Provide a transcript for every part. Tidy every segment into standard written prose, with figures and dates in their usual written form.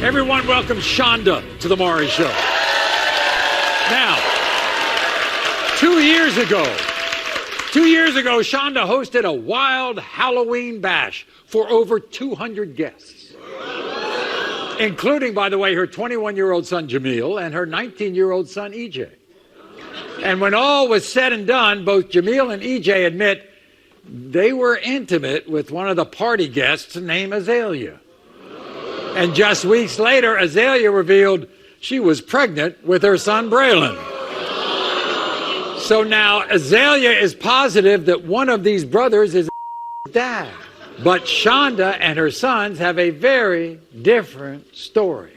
Everyone welcome Shonda to the Maury Show. Now, 2 years ago, Shonda hosted a wild Halloween bash for over 200 guests, including, by the way, her 21-year-old son, Jamil, and her 19-year-old son, EJ. And when all was said and done, both Jamil and EJ admit they were intimate with one of the party guests named Azalea. And just weeks later, Azalea revealed she was pregnant with her son, Braylon. So now Azalea is positive that one of these brothers is dad. But Shonda and her sons have a very different story.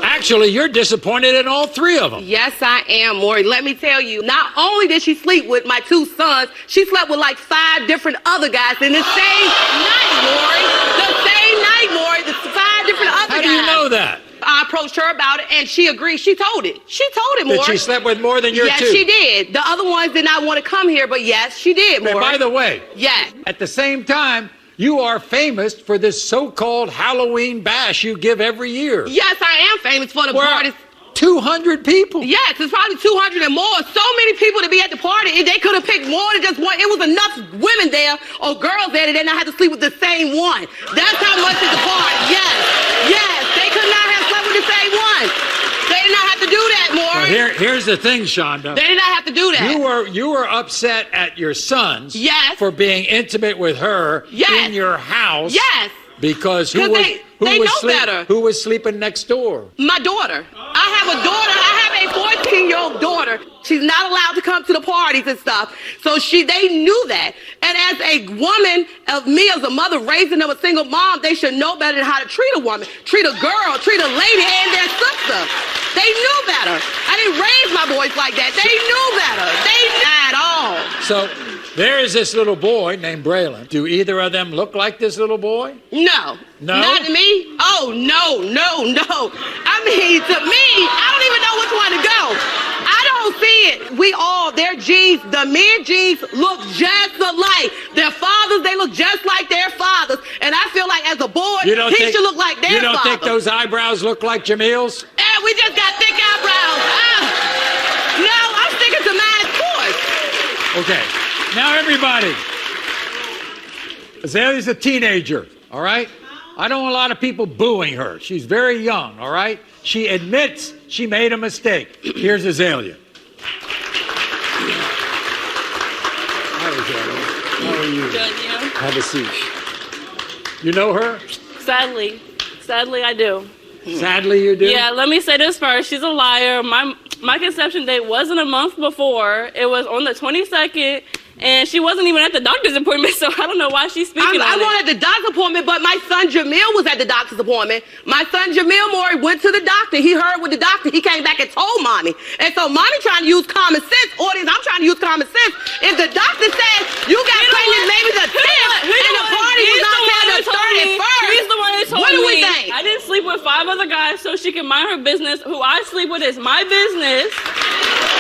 Actually, you're disappointed in all three of them. Yes, I am, Maury. Let me tell you, not only did she sleep with my two sons, she slept with like 5 different other guys in the same night, Maury. The same night, Maury. The 5 different other guys. How do you know that? I approached her about it, and she agreed. She told it. She told it, Maury. That she slept with more than your two? Yes, she did. The other ones did not want to come here, but yes, she did, Maury. And by the way, yes. At the same time, you are famous for this so-called Halloween bash you give every year. Yes, I am famous for the parties. 200 people. Yes, it's probably 200 and more. So many people to be at the party. If they could have picked more than just one. It was enough women there or girls there that they not have to sleep with the same one. That's how much is the party. Yes, yes. They could not have slept with the same one. They did not have to do that, Maury. Well, here's the thing, Shonda. They did not have to do that. You were upset at your sons. Yes. For being intimate with her. Yes. In your house. Yes. Because they know better. Who was sleeping next door? My daughter. I have a daughter. I have a 14-year-old daughter. She's not allowed to come to the parties and stuff. So they knew that. And as a woman, of me as a mother raising them a single mom, they should know better than how to treat a woman, treat a girl, treat a lady and their sister. They knew better. I didn't raise my boys like that. They knew better. They at all. So there is this little boy named Braylon. Do either of them look like this little boy? No. No? Not to me? Oh, no. I mean, to me, I don't even know which one to go. I don't see it. Their genes, the men genes look just alike. Their fathers, they look just like their fathers. And I feel like as a boy, he should look like their father. You don't think those eyebrows look like Jamil's? We just got thick eyebrows. No, I'm sticking to mine, of course. Okay. Now, everybody, Azalea's a teenager, all right? I don't want a lot of people booing her. She's very young, all right? She admits she made a mistake. Here's Azalea. Hi, Azalea. How are you? Good, you? Have a seat. You know her? Sadly, I do. Sadly, you do? Yeah, let me say this first. She's a liar. My conception date wasn't a month before. It was on the 22nd. And she wasn't even at the doctor's appointment, so I don't know why she's speaking on it. I wasn't at the doctor's appointment, but my son Jamil was at the doctor's appointment. My son Jamil Maury went to the doctor. He heard with the doctor. He came back and told mommy. And so mommy trying to use common sense. Audience, I'm trying to use common sense. If the doctor says you got pregnant maybe the 10th and the party was not till the 31st, he's the one who told me. What do we think? I didn't sleep with 5 other guys so she can mind her business. Who I sleep with is my business.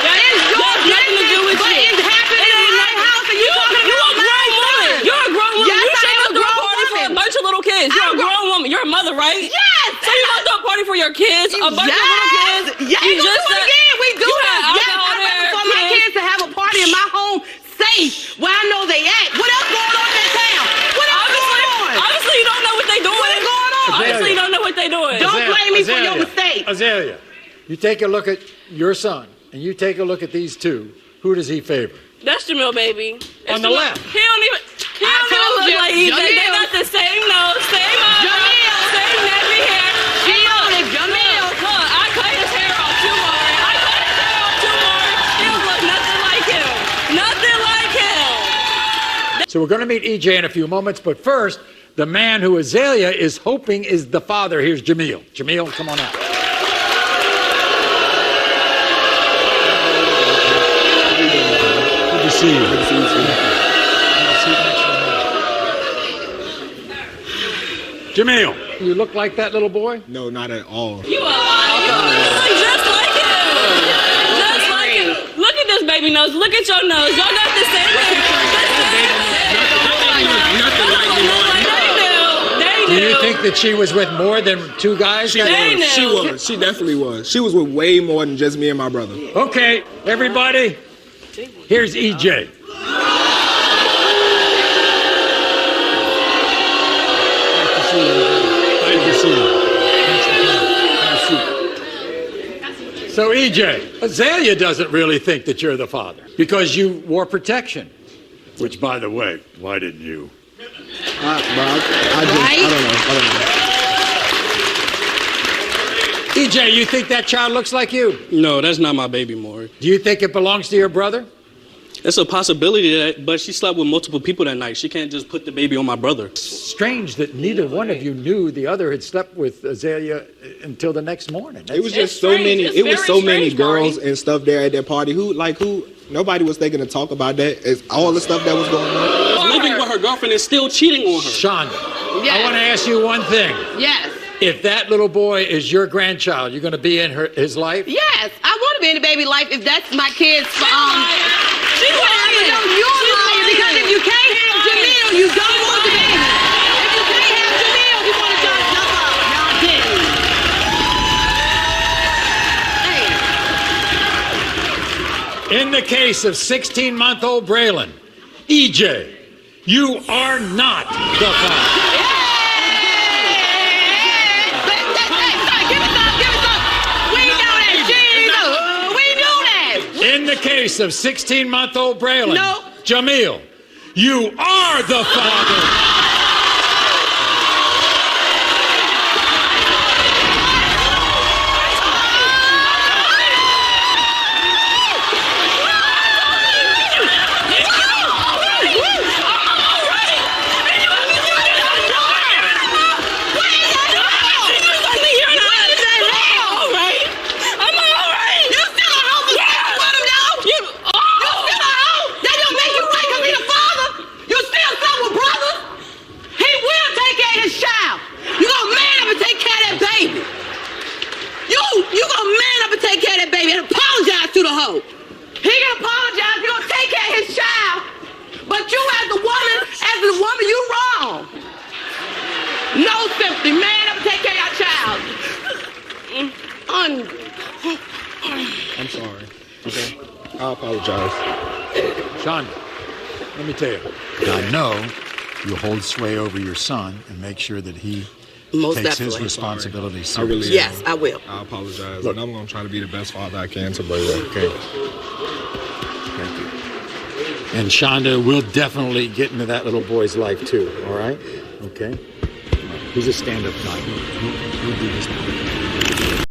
That has nothing to do with you. But it's happening in my house and you're talking about my son. You're a grown woman. Yes, You shouldn't throw a party for a bunch of little kids. You're a grown woman. You're a mother, right? Yes. So you're going to throw a party for your kids? A bunch of little kids? Yeah, we do it again. We do that. Yes, I rather for my kids to have a party in my home safe where I know they at. What else going on in that town? What else going on? Obviously, you don't know what they're doing. What is going on? Obviously, you don't know what they're doing. Don't blame me for your mistake. Azalea, you take a look at your son, and you take a look at these two. Who does he favor? That's Jamil, baby. On the left. He don't even look like EJ. They got the same nose, same eyebrows, same nappy hair. Jamil. Look, I cut his hair off too, Maury. He don't look nothing like him. Nothing like him. So we're going to meet EJ in a few moments, but first, the man who Azalea is hoping is the father. Here's Jamil. Jamil, come on out. Good to see you. Good to see you. Jamil, you look like that little boy? No, not at all. You are lying. You look just like him. Just like him. Look at this baby nose. Look at your nose. Y'all got the same hair. Nothing like me, Maury. They Do you think that she was with more than two guys? She was. She definitely was. She was with way more than just me and my brother. Okay, everybody, here's EJ. So EJ, Azalea doesn't really think that you're the father because you wore protection. Which, by the way, why didn't you? I don't know. EJ, you think that child looks like you? No, that's not my baby, Maury. Do you think it belongs to your brother? It's a possibility, but she slept with multiple people that night. She can't just put the baby on my brother. Strange that neither one of you knew the other had slept with Azalea until the next morning. It was just so many. It was so many girls and stuff there at that party. Who nobody was thinking to talk about that. It's all the stuff that was going on. Living with her girlfriend and still cheating on her. Shonda, Yes. I want to ask you one thing. Yes. If that little boy is your grandchild, you're going to be in his life? Yes. I want to be in the baby life if that's my kid's. She's lying. You're lying because if you can't have Jamil, you don't want the baby. If you can't have Jamil, you want to just jump up. Y'all didn't. Hey. In the case of 16-month-old Braylon, EJ, you are not the father. In the case of 16-month-old Braylon, No. Jamil, you are the father. You gonna man up and take care of that baby and apologize to the hoe. He can apologize. You gonna take care of his child, but you as the woman, you wrong. No sympathy. Man up and take care of your child. I'm sorry. Okay. I apologize. Shonda, let me tell you, I know you hold sway over your son and make sure that he Most takes his definitely. responsibilities I really seriously. Yes, I will. I apologize. Look. And I'm going to try to be the best father I can to Braylon. Okay. Thank you. And Shonda, we'll definitely get into that little boy's life too, all right? Okay? All right. He's a stand-up guy. He'll do this.